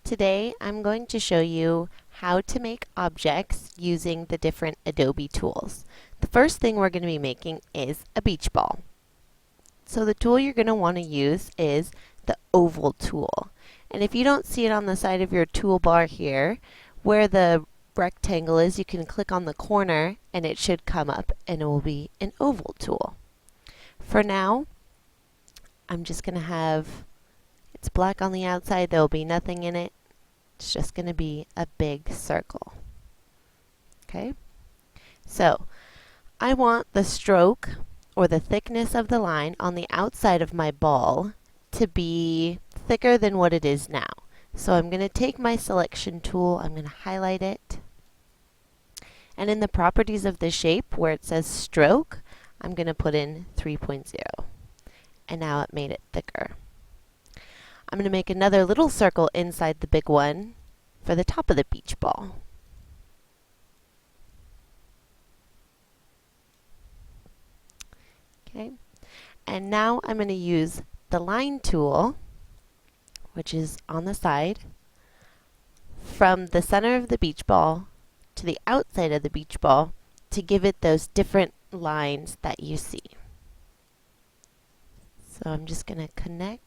Today I'm going to show you how to make objects using the different Adobe tools. The first thing we're going to be making is a beach ball. So the tool you're going to want to use is the oval tool. And if you don't see it on the side of your toolbar here, where the rectangle is, you can click on the corner and it should come up and it will be an oval tool. For now, I'm just going to have, it's black on the outside, there will be nothing in it. It's just going to be a big circle. Okay? So, I want the stroke or the thickness of the line on the outside of my ball to be thicker than what it is now. So I'm going to take my selection tool, I'm going to highlight it, and in the properties of the shape where it says stroke, I'm going to put in 3.0. And now it made it thicker. I'm going to make another little circle inside the big one for the top of the beach ball. Okay, and now I'm going to use the line tool, which is on the side, from the center of the beach ball to the outside of the beach ball to give it those different lines that you see. So I'm just going to connect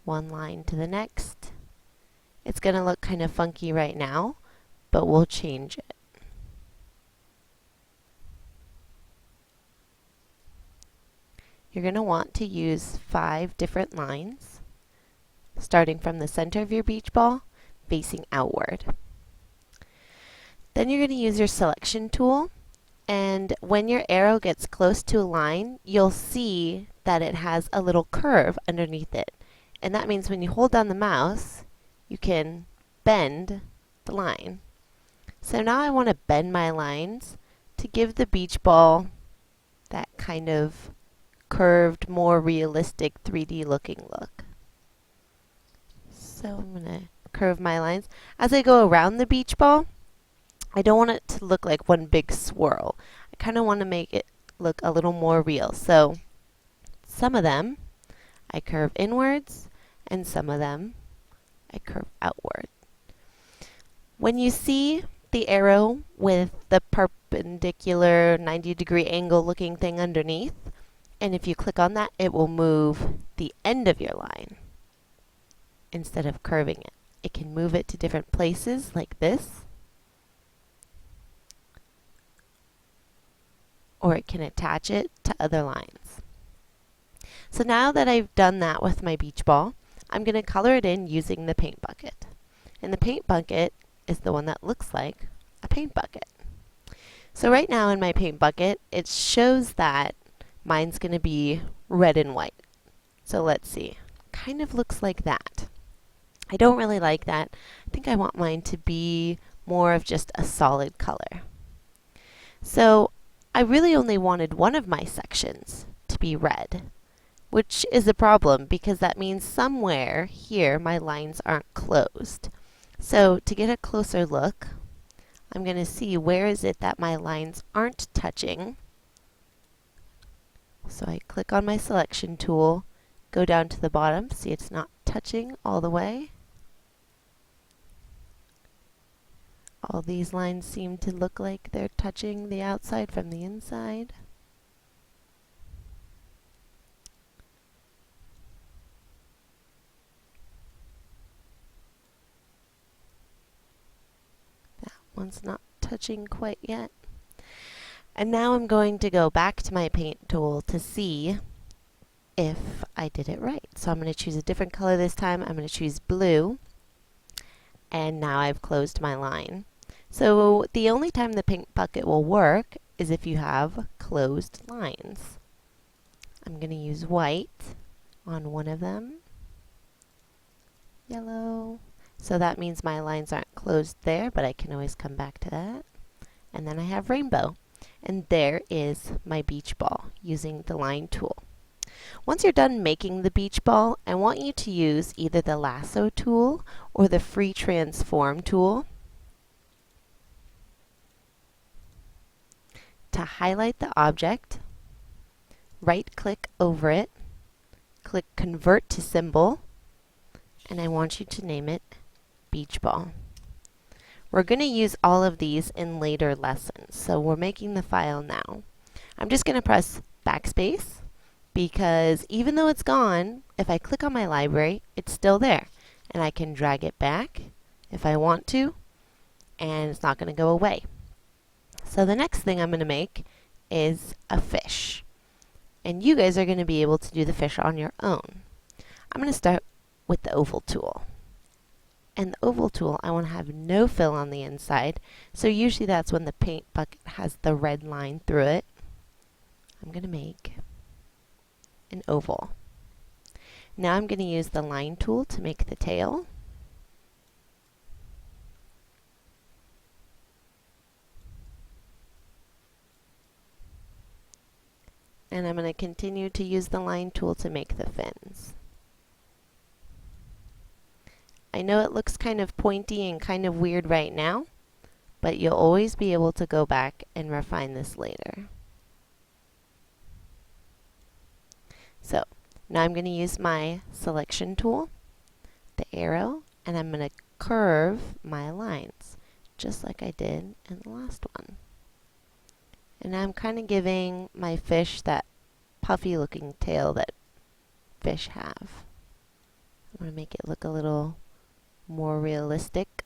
one line to the next. It's going to look kind of funky right now, but we'll change it. You're going to want to use 5 different lines, starting from the center of your beach ball, facing outward. Then you're going to use your selection tool, and when your arrow gets close to a line, you'll see that it has a little curve underneath it. And that means when you hold down the mouse, you can bend the line. So now I want to bend my lines to give the beach ball that kind of curved, more realistic 3D looking look. So I'm going to curve my lines. As I go around the beach ball, I don't want it to look like one big swirl. I kind of want to make it look a little more real. So some of them I curve inwards, and some of them I curve outward. When you see the arrow with the perpendicular 90-degree angle looking thing underneath, and if you click on that, it will move the end of your line instead of curving it. It can move it to different places like this, or it can attach it to other lines. So now that I've done that with my beach ball, I'm going to color it in using the paint bucket. And the paint bucket is the one that looks like a paint bucket. So right now in my paint bucket, it shows that mine's going to be red and white. So let's see. Kind of looks like that. I don't really like that. I think I want mine to be more of just a solid color. So I really only wanted one of my sections to be red, which is a problem because that means somewhere here my lines aren't closed. So to get a closer look, I'm going to see where is it that my lines aren't touching. So I click on my selection tool, go down to the bottom, see it's not touching all the way. All these lines seem to look like they're touching the outside from the inside. That one's not touching quite yet. And now I'm going to go back to my paint tool to see if I did it right. So I'm going to choose a different color this time. I'm going to choose blue. And now I've closed my line. So the only time the paint bucket will work is if you have closed lines. I'm going to use white on one of them. Yellow. So that means my lines aren't closed there, but I can always come back to that. And then I have rainbow. And there is my beach ball using the line tool. Once you're done making the beach ball, I want you to use either the lasso tool or the free transform tool to highlight the object, right-click over it, click Convert to Symbol, and I want you to name it beach ball. We're going to use all of these in later lessons, so we're making the file now. I'm just going to press backspace because even though it's gone, if I click on my library, it's still there. And I can drag it back if I want to, and it's not going to go away. So the next thing I'm going to make is a fish. And you guys are going to be able to do the fish on your own. I'm going to start with the oval tool. And the oval tool, I want to have no fill on the inside. So usually that's when the paint bucket has the red line through it. I'm going to make an oval. Now I'm going to use the line tool to make the tail. And I'm going to continue to use the line tool to make the fins. I know it looks kind of pointy and kind of weird right now, but you'll always be able to go back and refine this later. So now I'm going to use my selection tool, the arrow, and I'm going to curve my lines, just like I did in the last one. And I'm kind of giving my fish that puffy looking tail that fish have. I'm going to make it look a little more realistic.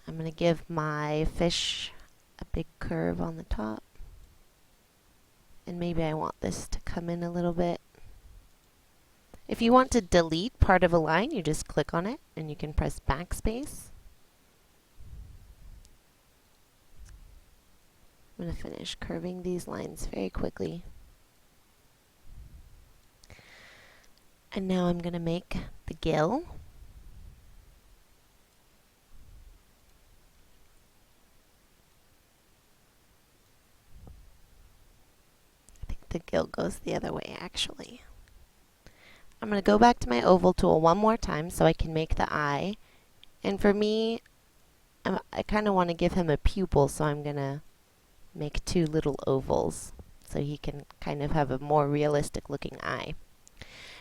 I'm going to give my fish a big curve on the top. And maybe I want this to come in a little bit. If you want to delete part of a line, you just click on it and you can press backspace. I'm going to finish curving these lines very quickly. And now I'm going to make the gill. I think the gill goes the other way actually. I'm going to go back to my oval tool one more time so I can make the eye. And for me, I kind of want to give him a pupil, so I'm going to make two little ovals so he can kind of have a more realistic looking eye.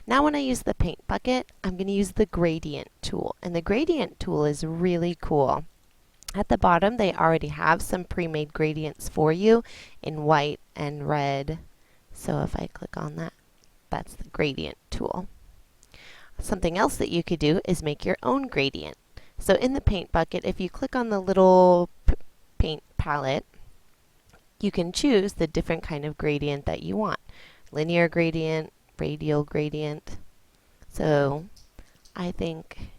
Now when I use the paint bucket, I'm going to use the gradient tool. And the gradient tool is really cool. At the bottom, they already have some pre-made gradients for you in white and red. So if I click on that, that's the gradient tool. Something else that you could do is make your own gradient. So in the paint bucket, if you click on the little paint palette, you can choose the different kind of gradient that you want. Linear gradient, radial gradient. So I think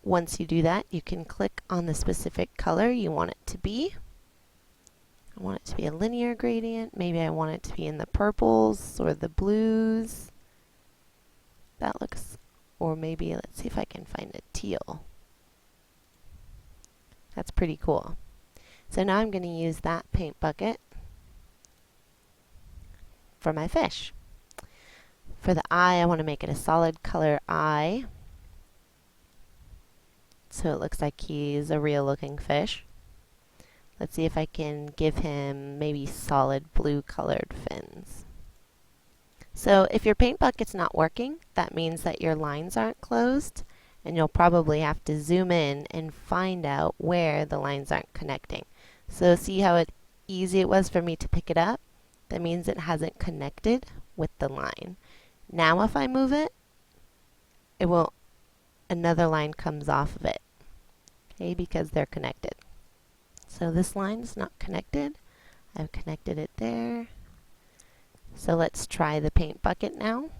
once you do that, you can click on the specific color you want it to be. I want it to be a linear gradient. Maybe I want it to be in the purples or the blues. That looks, or maybe let's see if I can find a teal. That's pretty cool. So now I'm going to use that paint bucket for my fish. For the eye, I want to make it a solid color eye, so it looks like he's a real looking fish. Let's see if I can give him maybe solid blue colored fins. So if your paint bucket's not working, that means that your lines aren't closed, and you'll probably have to zoom in and find out where the lines aren't connecting. So see how easy it was for me to pick it up? That means it hasn't connected with the line. Now if I move it, it will, another line comes off of it, okay, because they're connected. So this line is not connected. I've connected it there. So let's try the paint bucket now.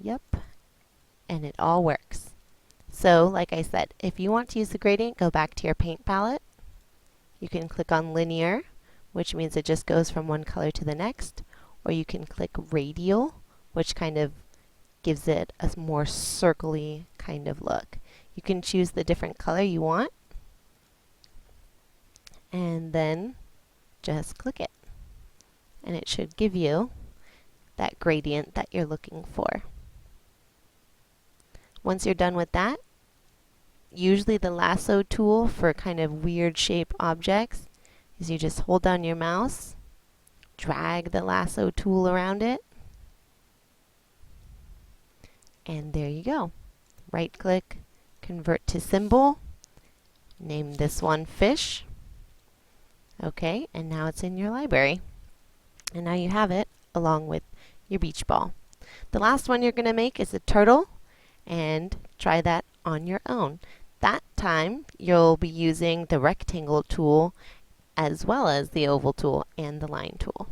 Yep, and it all works. So like I said, if you want to use the gradient, go back to your paint palette. You can click on linear, which means it just goes from one color to the next, or you can click radial, which kind of gives it a more circle-y kind of look. You can choose the different color you want, and then just click it. And it should give you that gradient that you're looking for. Once you're done with that, usually the lasso tool for kind of weird shape objects is you just hold down your mouse, drag the lasso tool around it, And there you go. Right click, convert to symbol, name this one fish. Okay, and now it's in your library. And now you have it along with your beach ball. The last one you're going to make is a turtle, and try that on your own. That time you'll be using the rectangle tool as well as the oval tool and the line tool.